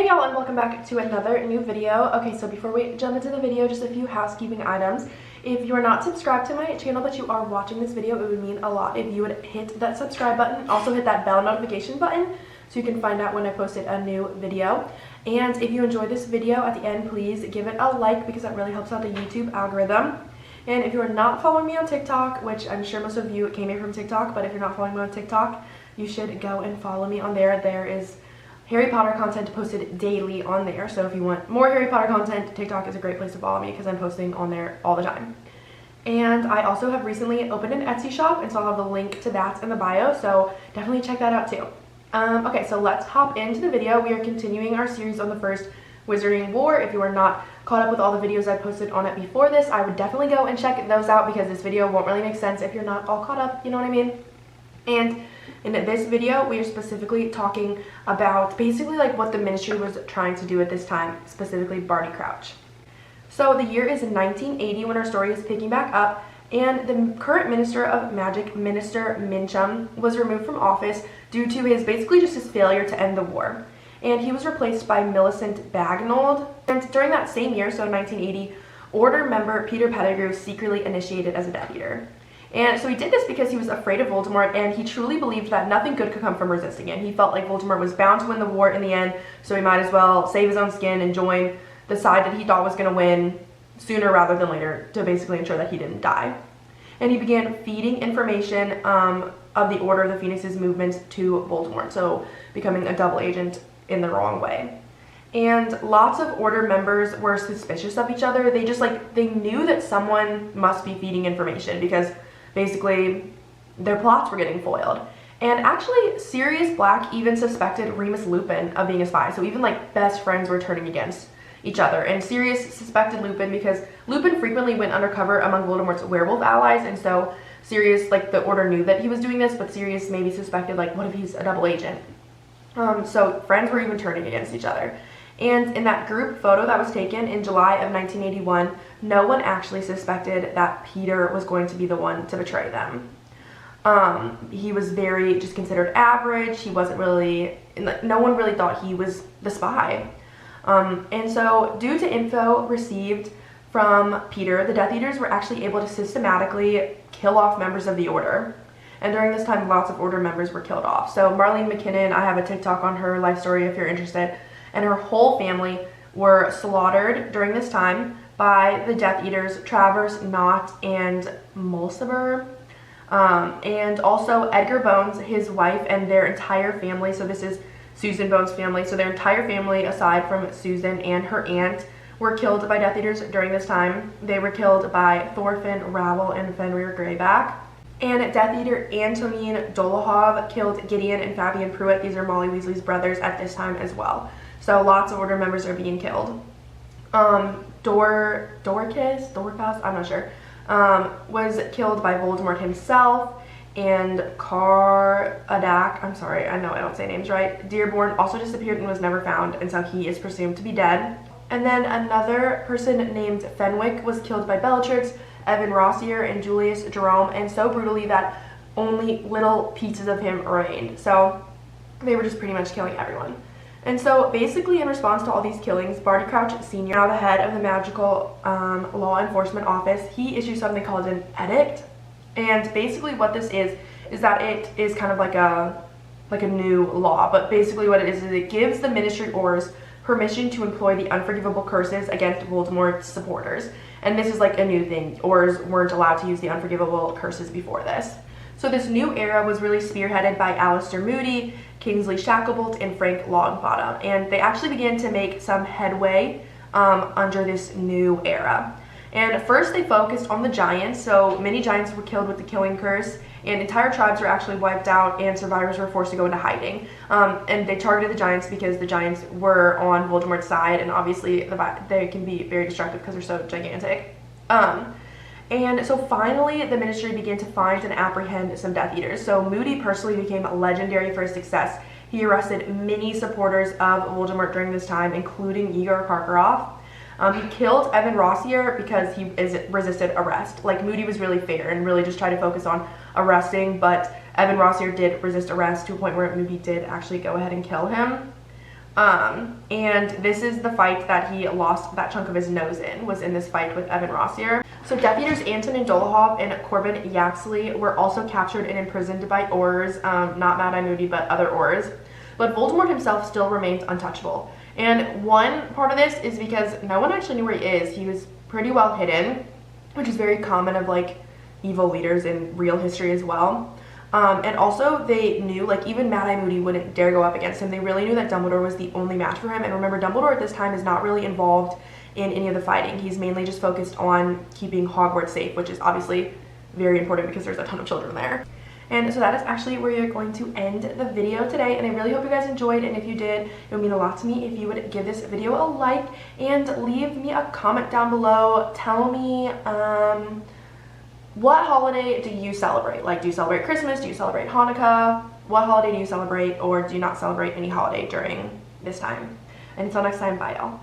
Hey y'all, and welcome back to another new video. Okay, so before we jump into the video, just a few housekeeping items. If you are not subscribed to my channel but you are watching this video, it would mean a lot if you would hit that subscribe button. Also hit that bell notification button so you can find out when I posted a new video. And if you enjoyed this video, at the end, please give it a like because that really helps out the YouTube algorithm. And if you are not following me on TikTok, which I'm sure most of you came here from TikTok, but if you're not following me on TikTok, you should go and follow me on there. There is Harry Potter content posted daily on there, so if you want more Harry Potter content, TikTok is a great place to follow me because I'm posting on there all the time. And I also have recently opened an Etsy shop, and so I'll have the link to that in the bio, so definitely check that out too. Okay, so let's hop into the video. We are continuing our series on the first Wizarding War. If you are not caught up with all the videos I posted on it before this, I would definitely go and check those out because this video won't really make sense if you're not all caught up, you know what I mean? And in this video, we are specifically talking about basically like what the ministry was trying to do at this time, specifically Barty Crouch. So the year is 1980 when our story is picking back up, and the current Minister of Magic, Minister Mincham, was removed from office due to his failure to end the war. And he was replaced by Millicent Bagnold. And during that same year, so 1980, Order member Peter Pettigrew secretly initiated as a Death Eater. And so he did this because he was afraid of Voldemort, and he truly believed that nothing good could come from resisting it. He felt like Voldemort was bound to win the war in the end, so he might as well save his own skin and join the side that he thought was going to win sooner rather than later to basically ensure that he didn't die. And he began feeding information of the Order of the Phoenix's movements to Voldemort, so becoming a double agent in the wrong way. And lots of Order members were suspicious of each other. They knew that someone must be feeding information because basically their plots were getting foiled. And actually, Sirius Black even suspected Remus Lupin of being a spy. So even like best friends were turning against each other. And Sirius suspected Lupin because Lupin frequently went undercover among Voldemort's werewolf allies. And so Sirius, like the Order knew that he was doing this, but Sirius maybe suspected like, what if he's a double agent? So friends were even turning against each other. And in that group photo that was taken in July of 1981, no one actually suspected that Peter was going to be the one to betray them. He was very just considered average. He wasn't really, no one really thought he was the spy. And so due to info received from Peter, the Death Eaters were actually able to systematically kill off members of the Order. And during this time, lots of Order members were killed off. So Marlene McKinnon, I have a TikTok on her life story if you're interested, and her whole family were slaughtered during this time by the Death Eaters, Travers, Knott, and Mulciber. And also Edgar Bones, his wife, and their entire family. So this is Susan Bones' family. So their entire family, aside from Susan and her aunt, were killed by Death Eaters during this time. They were killed by Thorfinn Ravel and Fenrir Greyback. And Death Eater Antonin Dolohov killed Gideon and Fabian Pruitt. These are Molly Weasley's brothers at this time as well. So lots of Order members are being killed. Dorcas, I'm not sure, was killed by Voldemort himself, and Caradak, I'm sorry, I know I don't say names right, Dearborn also disappeared and was never found, and so he is presumed to be dead. And then another person named Fenwick was killed by Bellatrix, Evan Rossier, and Julius Jerome, and so brutally that only little pieces of him remained. So they were just pretty much killing everyone. And so basically in response to all these killings, Barty Crouch Sr., now the head of the Magical Law Enforcement Office, he issued something called an edict. And basically what this is that it is kind of like a new law, but basically what it is it gives the Ministry Aurors permission to employ the unforgivable curses against Voldemort's supporters. And this is like a new thing. Aurors weren't allowed to use the unforgivable curses before this. So this new era was really spearheaded by Alistair Moody, Kingsley Shacklebolt, and Frank Longbottom, and they actually began to make some headway under this new era. And first they focused on the giants, so many giants were killed with the killing curse, and entire tribes were actually wiped out, and survivors were forced to go into hiding. And they targeted the giants because the giants were on Voldemort's side, and obviously they can be very destructive because they're so gigantic. And so finally, the Ministry began to find and apprehend some Death Eaters. So Moody personally became legendary for his success. He arrested many supporters of Voldemort during this time, including Igor Karkaroff. He killed Evan Rossier because he resisted arrest. Like, Moody was really fair and really just tried to focus on arresting, but Evan Rossier did resist arrest to a point where Moody did actually go ahead and kill him. And this is the fight that he lost that chunk of his nose in, was in this fight with Evan Rossier. So Death Eaters Antonin Dolohov and Corbin Yaxley were also captured and imprisoned by Aurors, not Mad Eye Moody, but other Aurors. But Voldemort himself still remains untouchable. And one part of this is because no one actually knew where he is. He was pretty well hidden, which is very common of like evil leaders in real history as well. And also they knew, like, even Mad Eye Moody wouldn't dare go up against him. They really knew that Dumbledore was the only match for him. And remember, Dumbledore at this time is not really involved in any of the fighting. He's mainly just focused on keeping Hogwarts safe, which is obviously very important because there's a ton of children there. And so that is actually where you're going to end the video today, and I really hope you guys enjoyed, and if you did, it would mean a lot to me if you would give this video a like and leave me a comment down below. Tell me what holiday do you celebrate? Like, do you celebrate Christmas? Do you celebrate Hanukkah? What holiday do you celebrate, or do you not celebrate any holiday during this time? And until next time, bye y'all.